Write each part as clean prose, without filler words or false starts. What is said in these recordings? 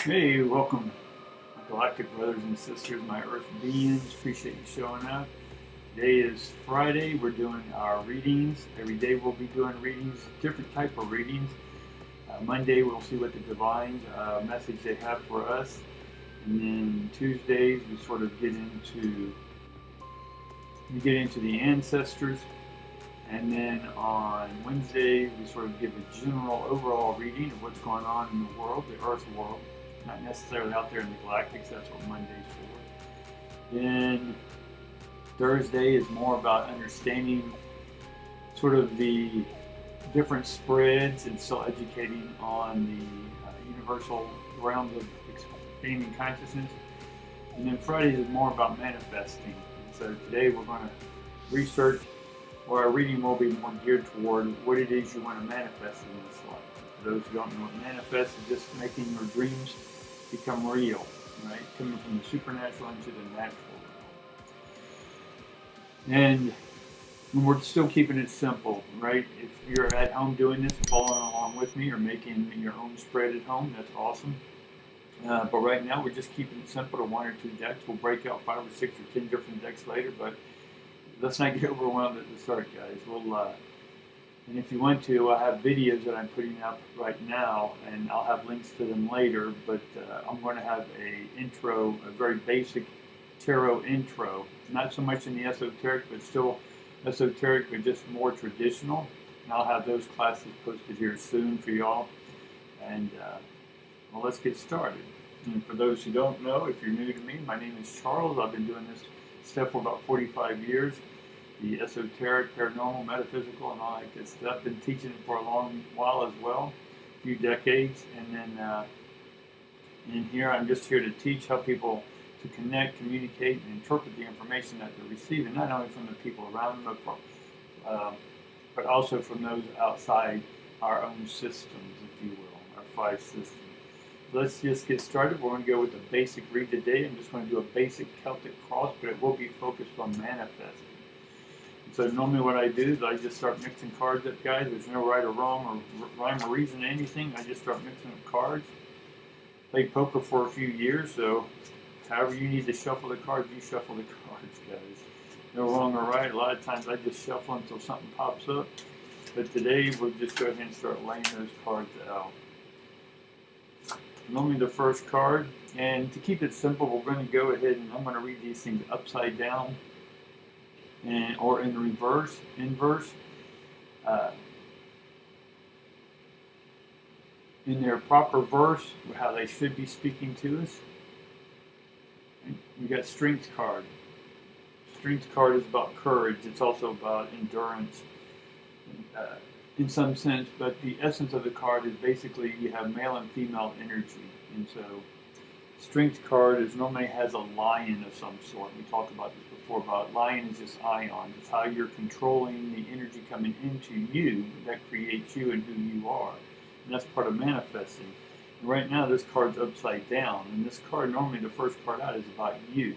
Hey, welcome, my galactic brothers and sisters, my earth beings. Appreciate you showing up. Today is Friday. We're doing our readings. Every day we'll be doing readings, different type of readings. Monday we'll see what the divine message they have for us, and then Tuesdays we sort of get into the ancestors, and then on Wednesday we sort of give a general overall reading of what's going on in the world, the Earth world. Not necessarily out there in the galactics, that's what Monday's for. Then Thursday is more about understanding sort of the different spreads and still educating on the universal realms of expanding consciousness. And then Fridays is more about manifesting. And so today we're going to research, or our reading will be more geared toward what it is you want to manifest in this life. For those who don't know what manifest is, just making your dreams become real, right? Coming from the supernatural into the natural realm. And we're still keeping it simple, right? If you're at home doing this, following along with me, or making your own spread at home, that's awesome. But right now, we're just keeping it simple to one or two decks. We'll break out 5 or 6 or 10 different decks later, but let's not get overwhelmed at the start, guys. And if you want to, I have videos that I'm putting up right now, and I'll have links to them later, but I'm going to have a very basic tarot intro. Not so much in the esoteric, but still esoteric, but just more traditional. And I'll have those classes posted here soon for y'all. And well, let's get started. And for those who don't know, if you're new to me, my name is Charles. I've been doing this stuff for about 45 years. The esoteric, paranormal, metaphysical, and all that good stuff. Been teaching it for a long while as well, a few decades. And then in here, I'm just here to teach, help people to connect, communicate, and interpret the information that they're receiving, not only from the people around them, but also from those outside our own systems, if you will, our 5 systems. Let's just get started. We're going to go with the basic read today. I'm just going to do a basic Celtic cross, but it will be focused on manifesting. So normally what I do is I just start mixing cards up, guys. There's no right or wrong or rhyme or reason to anything. I just start mixing up cards. Played poker for a few years, so however you need to shuffle the cards, you shuffle the cards, guys. No wrong or right. A lot of times I just shuffle until something pops up. But today we'll just go ahead and start laying those cards out. Normally the first card, and to keep it simple, we're going to go ahead and I'm going to read these things upside down. Or in reverse, inverse, in their proper verse, how they should be speaking to us. We got Strength card. Strength card is about courage. It's also about endurance, in some sense. But the essence of the card is basically you have male and female energy, and so Strength card normally has a lion of some sort. We talked about this before. About lion is just ion. It's how you're controlling the energy coming into you that creates you and who you are. And that's part of manifesting. And right now this card's upside down. And this card, normally the first card out is about you.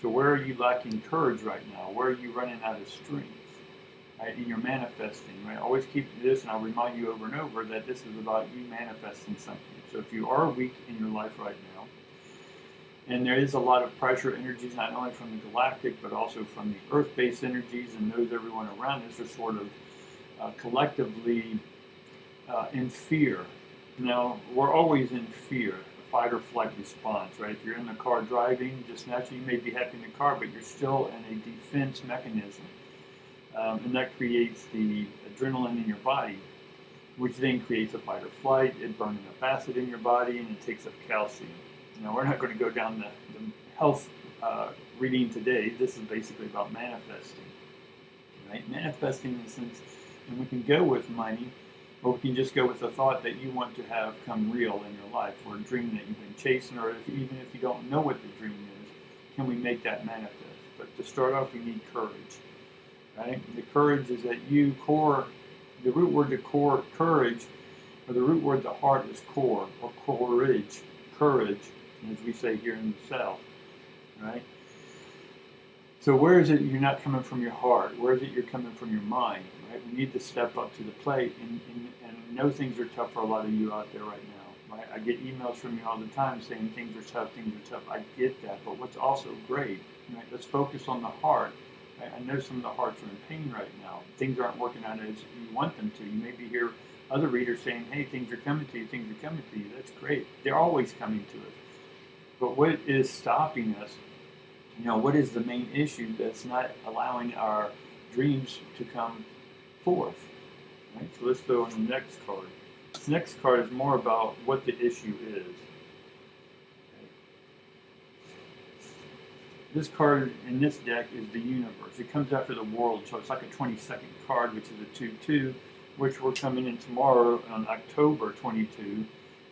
So where are you lacking courage right now? Where are you running out of strength? Right? And you're manifesting. Right? Always keep this, and I'll remind you over and over that this is about you manifesting something. So if you are weak in your life right now, and there is a lot of pressure energies, not only from the galactic, but also from the earth-based energies, and those everyone around us are sort of collectively in fear. Now, we're always in fear, a fight or flight response, right? If you're in the car driving, just naturally you may be happy in the car, but you're still in a defense mechanism. And that creates the adrenaline in your body, which then creates a fight or flight. It burns up acid in your body, and it takes up calcium. Now, we're not going to go down the health reading today. This is basically about manifesting, right? Manifesting in the sense, and we can go with money, or we can just go with the thought that you want to have come real in your life, or a dream that you've been chasing, or even if you don't know what the dream is, can we make that manifest? But to start off, we need courage, right? The courage is that the root word to core, courage, or the root word to heart is core, or courage, as we say here in the South, right? So where is it you're not coming from your heart? Where is it you're coming from your mind, right? We need to step up to the plate, and I know things are tough for a lot of you out there right now. right? I get emails from you all the time saying things are tough, things are tough. I get that, but what's also great, right? Let's focus on the heart. Right? I know some of the hearts are in pain right now. Things aren't working out as you want them to. You maybe hear other readers saying, hey, things are coming to you, things are coming to you. That's great. They're always coming to us. But what is stopping us? What is the main issue that's not allowing our dreams to come forth? Right? So let's go on the next card. This next card is more about what the issue is. Okay. This card in this deck is the universe. It comes after the world, so it's like a 22nd card, which is a 2-2, which we're coming in tomorrow on October 22.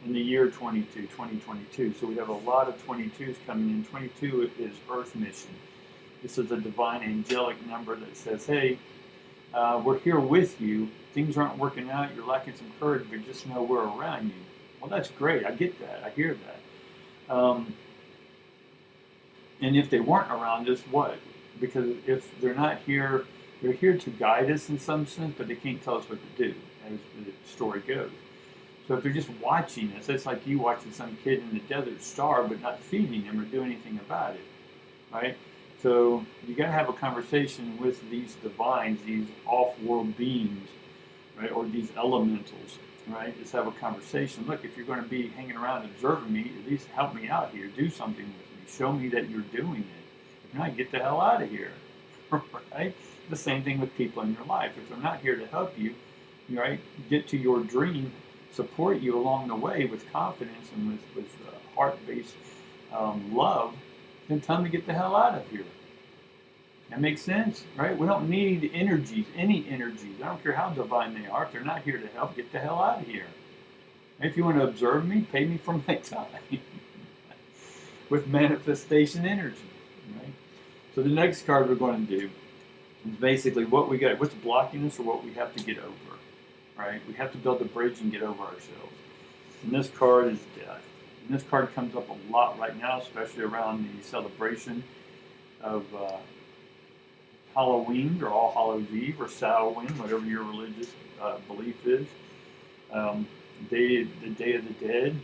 In the year 2022. So we have a lot of 22s coming in. 22 is Earth mission. This is a divine angelic number that says, hey, we're here with you. Things aren't working out. You're lacking some courage, but just know we're around you. Well, that's great. I get that. I hear that. And if they weren't around us, what? Because if they're not here, they're here to guide us in some sense, but they can't tell us what to do, as the story goes. So if they're just watching us, it's like you watching some kid in the desert starve but not feeding him or doing anything about it, right? So you got to have a conversation with these divines, these off-world beings, right, or these elementals, right? Just have a conversation. Look, if you're going to be hanging around observing me, at least help me out here. Do something with me. Show me that you're doing it. If not, get the hell out of here, right? The same thing with people in your life. If they're not here to help you, right, get to your dream, support you along the way with confidence and with heart-based love, then tell them to get the hell out of here. That makes sense, right? We don't need energies, any energies. I don't care how divine they are. If they're not here to help, get the hell out of here. If you want to observe me, pay me for my time with manifestation energy, right? So the next card we're going to do is basically what we got, what's blocking us or what we have to get over. Right? We have to build a bridge and get over ourselves. And this card is death. And this card comes up a lot right now, especially around the celebration of Halloween or All Hallows Eve or Samhain, whatever your religious belief is. The Day of the Dead,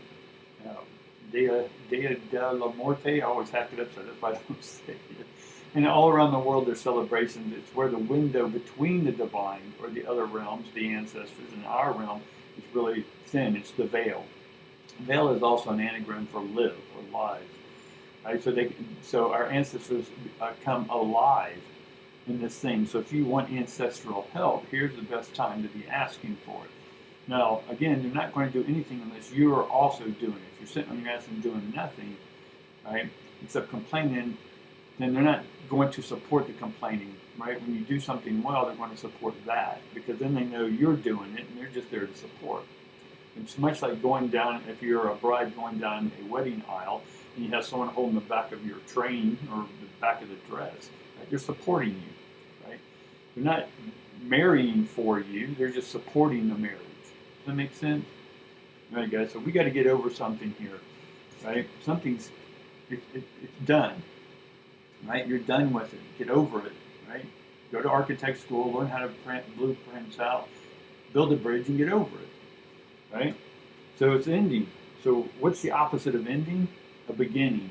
Dia de la Muerte. I always hack it up, so that's why I don't say it. And all around the world, there's celebrations. It's where the window between the divine or the other realms, the ancestors, and our realm is really thin. It's the veil. Veil is also an anagram for live or live. Right? So our ancestors come alive in this thing. So if you want ancestral help, here's the best time to be asking for it. Now, again, you're not going to do anything unless you are also doing it. If you're sitting on your ass and doing nothing, right, except complaining, then they're not going to support the complaining, right? When you do something well, they're going to support that because then they know you're doing it and they're just there to support. It's much like going down, if you're a bride going down a wedding aisle and you have someone holding the back of your train or the back of the dress, right? They're supporting you, right? They're not marrying for you, they're just supporting the marriage. Does that make sense? All right, guys, so we got to get over something here, right? It's done. Right? You're done with it. Get over it, right? Go to architect school, learn how to print blueprints out, build a bridge, and get over it, right? So it's ending. So what's the opposite of ending? A beginning,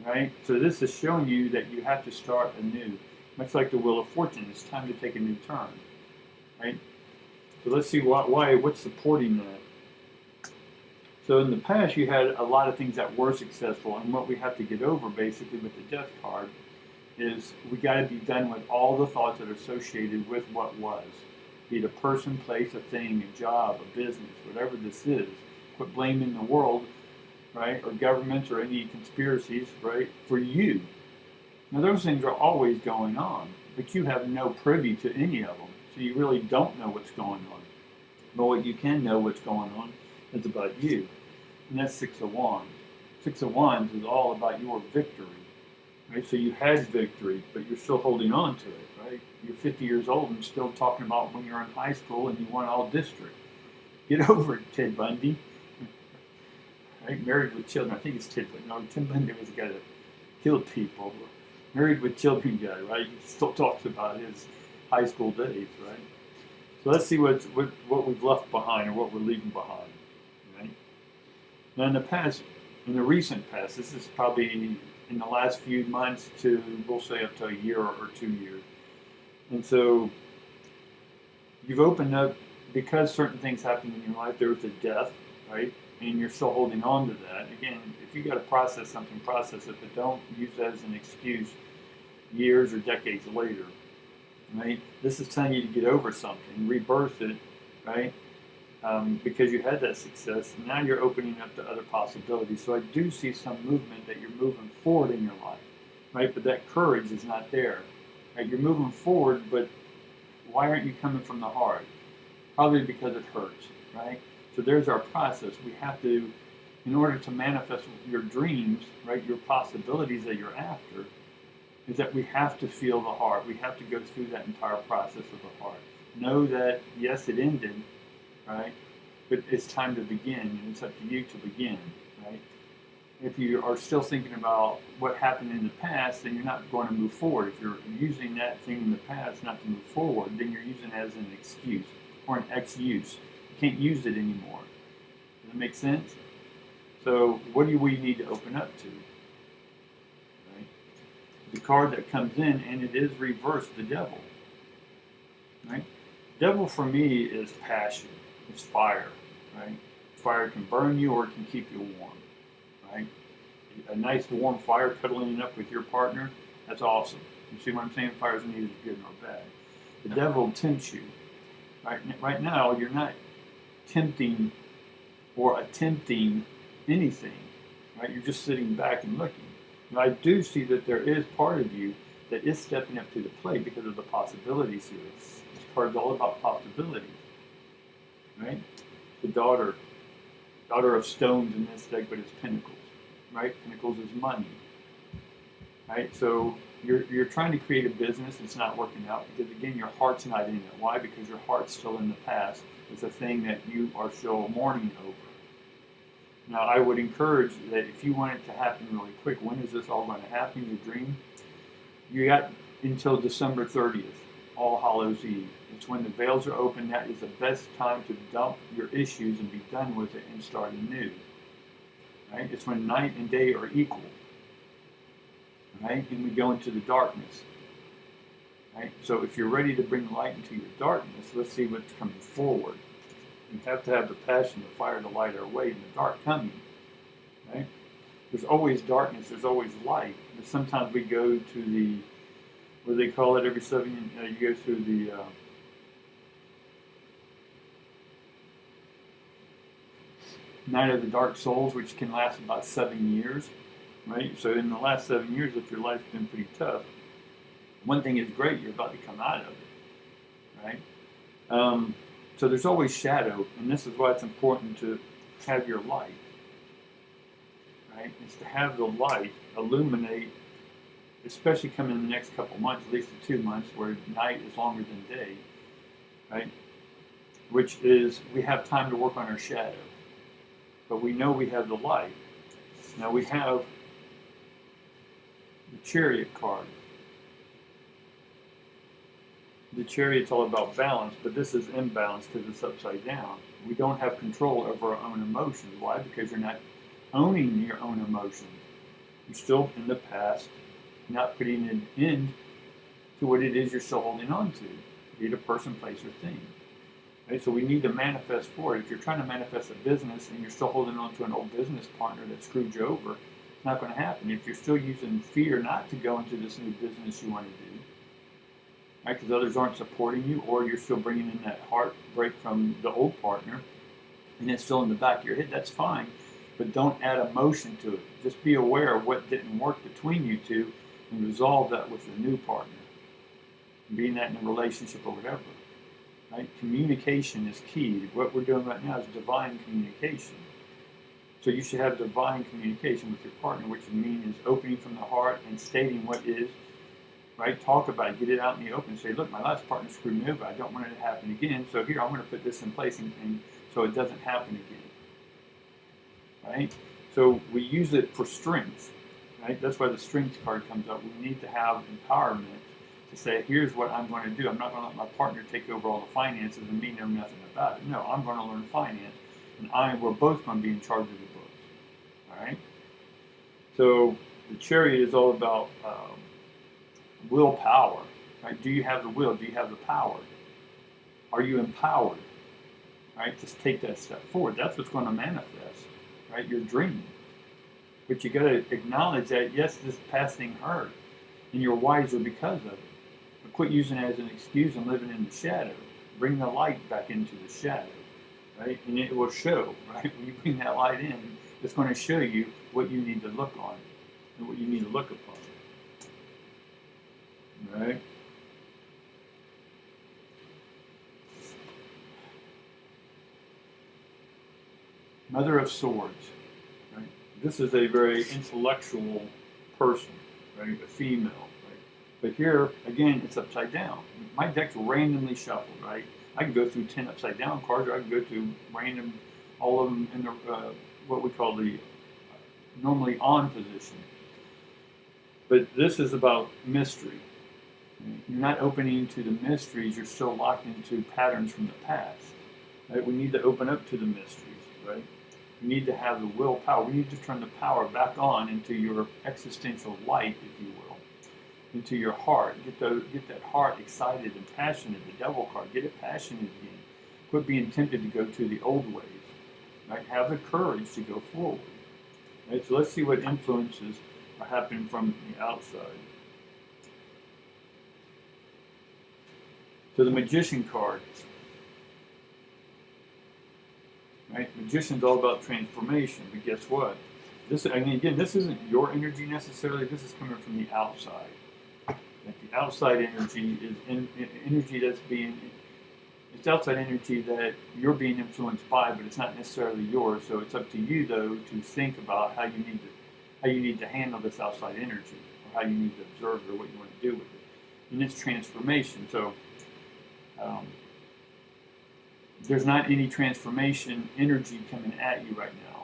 right? So this is showing you that you have to start anew. Much like the Wheel of Fortune, it's time to take a new turn, right? So let's see what's supporting that. So in the past, you had a lot of things that were successful, and what we have to get over, basically, with the Death card, is we got to be done with all the thoughts that are associated with what was. Be it a person, place, a thing, a job, a business, whatever this is. Quit blaming the world, right, or governments or any conspiracies, right, for you. Now, those things are always going on, but you have no privy to any of them, so you really don't know what's going on. But what you can know what's going on is about you. And that's Six of Wands. Six of Wands is all about your victory, right? So you had victory, but you're still holding on to it, right? You're 50 years old and still talking about when you're in high school and you won all district. Get over it, Ted Bundy. Right? Married with Children. I think it's Ted Bundy. No, Ted Bundy was the guy that killed people. Married with Children guy, right? He still talks about his high school days, right? So let's see what we've left behind or what we're leaving behind, right? Now, in the recent past, this is probably in the last few months to, we'll say, up to a year or 2 years. And so you've opened up, because certain things happened in your life, there was a death, right? And you're still holding on to that. Again, if you got to process something, process it, but don't use that as an excuse years or decades later, right? This is telling you to get over something, rebirth it, right? Because you had that success, and now you're opening up to other possibilities. So I do see some movement that you're moving forward in your life, right? But that courage is not there, right? You're moving forward, but why aren't you coming from the heart? Probably because it hurts, right? So there's our process. We have to, in order to manifest your dreams, right, your possibilities that you're after, is that we have to feel the heart. We have to go through that entire process of the heart. Know that, yes, it ended, right? But it's time to begin, and it's up to you to begin, right? If you are still thinking about what happened in the past, then you're not going to move forward. If you're using that thing in the past not to move forward, then you're using it as an excuse or an excuse. You can't use it anymore. Does that make sense? So what do we need to open up to? Right? The card that comes in, and it is reversed, the devil. Right? Devil for me is passion. It's fire, right? Fire can burn you or it can keep you warm, right? A nice warm fire, cuddling up with your partner, that's awesome. You see what I'm saying? Fire is neither good nor bad. The devil tempts you. Right now, you're not tempting or attempting anything, right? You're just sitting back and looking. Now, I do see that there is part of you that is stepping up to the plate because of the possibilities here. This card's all about possibilities. Right? The daughter of stones in this deck, but it's pentacles, right? Pentacles is money, right? So you're trying to create a business, it's not working out because again, your heart's not in it. Why? Because your heart's still in the past. It's a thing that you are still mourning over. Now, I would encourage that if you want it to happen really quick, when is this all going to happen? Your dream? You got until December 30th, All Hallows Eve. It's when the veils are open. That is the best time to dump your issues and be done with it and start anew. Right? It's when night and day are equal. Right? And we go into the darkness. Right? So if you're ready to bring light into your darkness, let's see what's coming forward. We have to have the passion, the fire to light our way in the dark coming. Right? There's always darkness. There's always light. But sometimes we go to the, what do they call it every 7 years? You go through the Night of the Dark Souls, which can last about 7 years, right? So in the last 7 years, if your life's been pretty tough, one thing is great, you're about to come out of it, right? So there's always shadow, and this is why it's important to have your light, right? It's to have the light illuminate, especially coming in the next couple months, at least the 2 months, where night is longer than day, right? Which is, we have time to work on our shadow. But we know we have the light. Now we have the Chariot card. The Chariot's all about balance, but this is imbalance because it's upside down. We don't have control over our own emotions. Why? Because you're not owning your own emotions. You're still in the past, not putting an end to what it is you're still holding on to, be it a person, place, or thing. Right? So we need to manifest forward. If you're trying to manifest a business and you're still holding on to an old business partner that screwed you over, it's not going to happen. If you're still using fear not to go into this new business you want to do, right? Because others aren't supporting you, or you're still bringing in that heartbreak from the old partner, and it's still in the back of your head, that's fine. But don't add emotion to it. Just be aware of what didn't work between you two and resolve that with the new partner. Being that in a relationship or whatever. Right? Communication is key. What we're doing right now is divine communication. So you should have divine communication with your partner, which means opening from the heart and stating what is, right? Talk about it, get it out in the open. Say, look, my last partner screwed me over. I don't want it to happen again. So here, I'm going to put this in place and so it doesn't happen again. Right? So we use it for strength. Right? That's why the strength card comes up. We need to have empowerment to say, here's what I'm going to do. I'm not going to let my partner take over all the finances and me know nothing about it. No, I'm going to learn finance, and we're both going to be in charge of the books. All right. So the Chariot is all about willpower. Right? Do you have the will? Do you have the power? Are you empowered? Right? Just take that step forward. That's what's going to manifest. Right? Your dream. But you got to acknowledge that yes, this past thing hurt, and you're wiser because of it. But quit using it as an excuse and living in the shadow. Bring the light back into the shadow, right? And it will show, right? When you bring that light in, it's going to show you what you need to look on and what you need to look upon, right? Mother of Swords, right? This is a very intellectual person, right? A female, right? But here, again, it's upside down. My deck's randomly shuffled, right? I can go through 10 upside down cards, or I can go through random, all of them in the, what we call the normally on position. But this is about mystery. You're not opening to the mysteries, you're still locked into patterns from the past. Right? We need to open up to the mysteries, right? We need to have the willpower. We need to turn the power back on into your existential light, if you will, into your heart. Get that heart excited and passionate. The devil card, get it passionate again. Quit being tempted to go to the old ways. Right? Have the courage to go forward. Right? So let's see what influences are happening from the outside. So the Magician card. Right? Magician's all about transformation, but guess what? This, I mean, again, this isn't your energy necessarily. This is coming from the outside. Like the outside energy is energy that's it's outside energy that you're being influenced by, but it's not necessarily yours. So it's up to you, though, to think about how you need to handle this outside energy, or how you need to observe it, or what you want to do with it. And it's transformation. So there's not any transformation energy coming at you right now.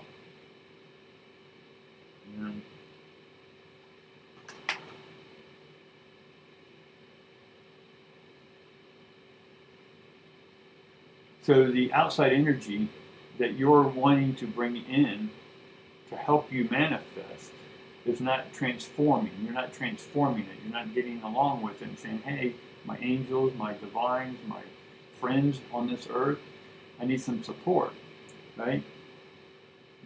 You know? So the outside energy that you're wanting to bring in to help you manifest is not transforming. You're not transforming it. You're not getting along with it and saying, hey, my angels, my divines, my friends on this earth, I need some support, right?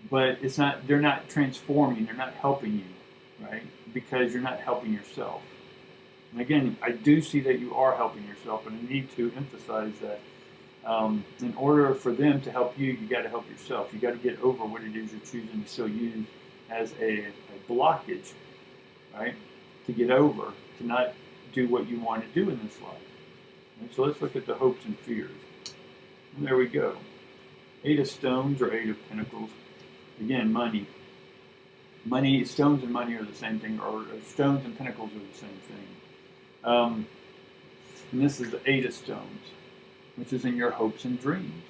But it's not, they're not transforming, they're not helping you, right? Because you're not helping yourself. And again, I do see that you are helping yourself, but I need to emphasize that in order for them to help you, you got to help yourself. You got to get over what it is you're choosing to still use as a blockage, right? To get over, to not do what you want to do in this life. And so let's look at the hopes and fears. And there we go. 8 of Stones or 8 of Pentacles. Again, money. Money, stones and money are the same thing, or stones and pentacles are the same thing. And this is the 8 of Stones, which is in your hopes and dreams.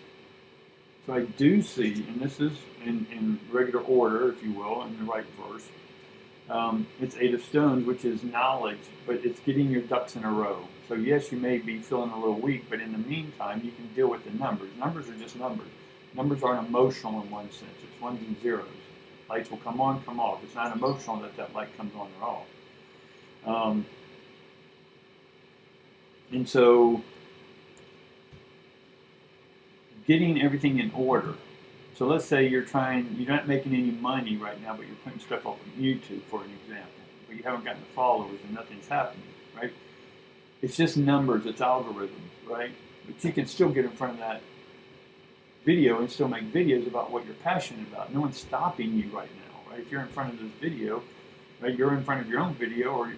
So I do see, and this is in regular order, if you will, in the right verse. It's 8 of Stones, which is knowledge, but it's getting your ducks in a row. So yes, you may be feeling a little weak, but in the meantime, you can deal with the numbers. Numbers are just numbers. Numbers aren't emotional in one sense. It's ones and zeros. Lights will come on, come off. It's not emotional that light comes on or off. And so getting everything in order. So let's say you're not making any money right now, but you're putting stuff up on YouTube, for an example, but you haven't gotten the followers and nothing's happening, right? It's just numbers, it's algorithms, right? But you can still get in front of that video and still make videos about what you're passionate about. No one's stopping you right now, right? If you're in front of this video, right, you're in front of your own video or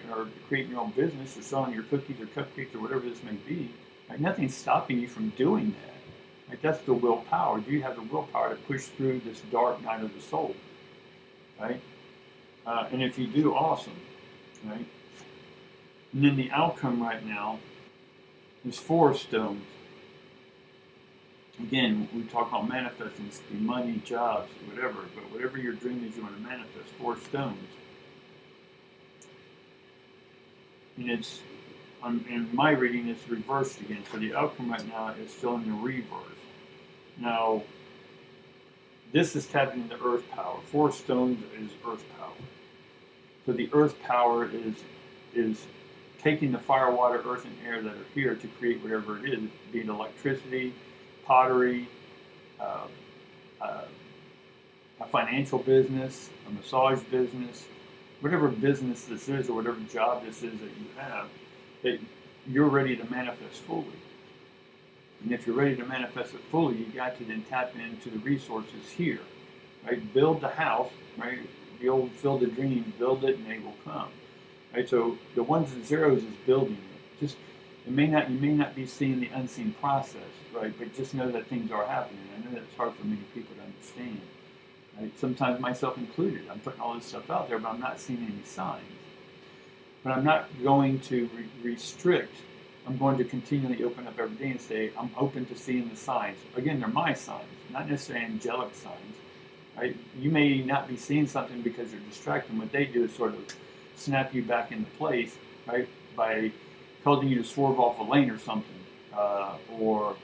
creating your own business or selling your cookies or cupcakes or whatever this may be, right? Nothing's stopping you from doing that. Right? That's the willpower. Do you have the willpower to push through this dark night of the soul? Right? And if you do, awesome. Right? And then the outcome right now is 4 stones. Again, we talk about manifesting, it could be money, jobs, whatever, but whatever your dream is you want to manifest, 4 stones. And it's, in my reading, it's reversed again. So the outcome right now is still in the reverse. Now, This is tapping into earth power. 4 stones is earth power. So the earth power is taking the fire, water, earth, and air that are here to create whatever it is, be it electricity, pottery, uh, a financial business, a massage business, whatever business this is or whatever job this is that you have, that you're ready to manifest fully. And if you're ready to manifest it fully, you got to then tap into the resources here, right? Build the house, right? The old field of dreams, build it and they will come, right? So the ones and zeros is building it. Just you may not be seeing the unseen process, right? But just know that things are happening. I know that's hard for many people to understand, right? Sometimes myself included. I'm putting all this stuff out there, but I'm not seeing any signs. But I'm not going to restrict. I'm going to continually open up every day and say, I'm open to seeing the signs. Again, they're my signs, not necessarily angelic signs. Right? You may not be seeing something because you're distracted. What they do is sort of snap you back into place, right? By causing you to swerve off a lane or something. Or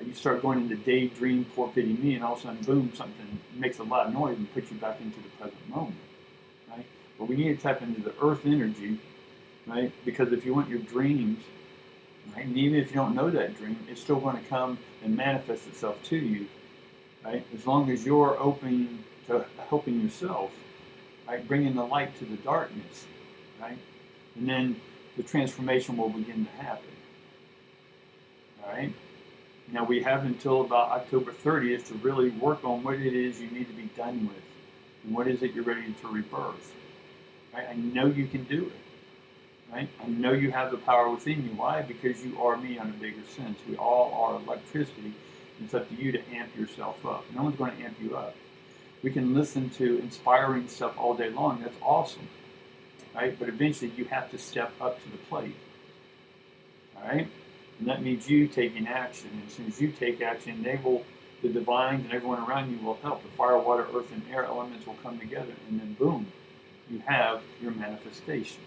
you start going into daydream, poor pity me, and all of a sudden, boom, something makes a lot of noise and puts you back into the present moment. Right? But we need to tap into the earth energy, right? Because if you want your dreams, right, and even if you don't know that dream, it's still going to come and manifest itself to you, right? As long as you're open to helping yourself, right, bringing the light to the darkness, right, and then the transformation will begin to happen. All right. Now we have until about October 30th to really work on what it is you need to be done with, and what is it you're ready to rebirth. Right? I know you can do it. Right? I know you have the power within you. Why? Because you are me on a bigger sense. We all are electricity. It's up to you to amp yourself up. No one's going to amp you up. We can listen to inspiring stuff all day long. That's awesome. Right? But eventually you have to step up to the plate. All right? And that means you taking action. And as soon as you take action, the divines and everyone around you will help. The fire, water, earth, and air elements will come together. And then boom, you have your manifestation.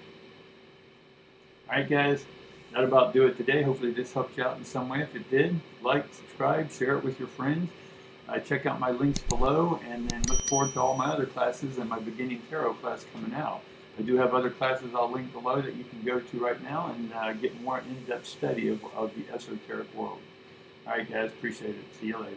All right, guys, that about do it today. Hopefully this helped you out in some way. If it did, like, subscribe, share it with your friends. Check out my links below, and then look forward to all my other classes and my beginning tarot class coming out. I do have other classes I'll link below that you can go to right now and get more in-depth study of the esoteric world. All right, guys, appreciate it. See you later.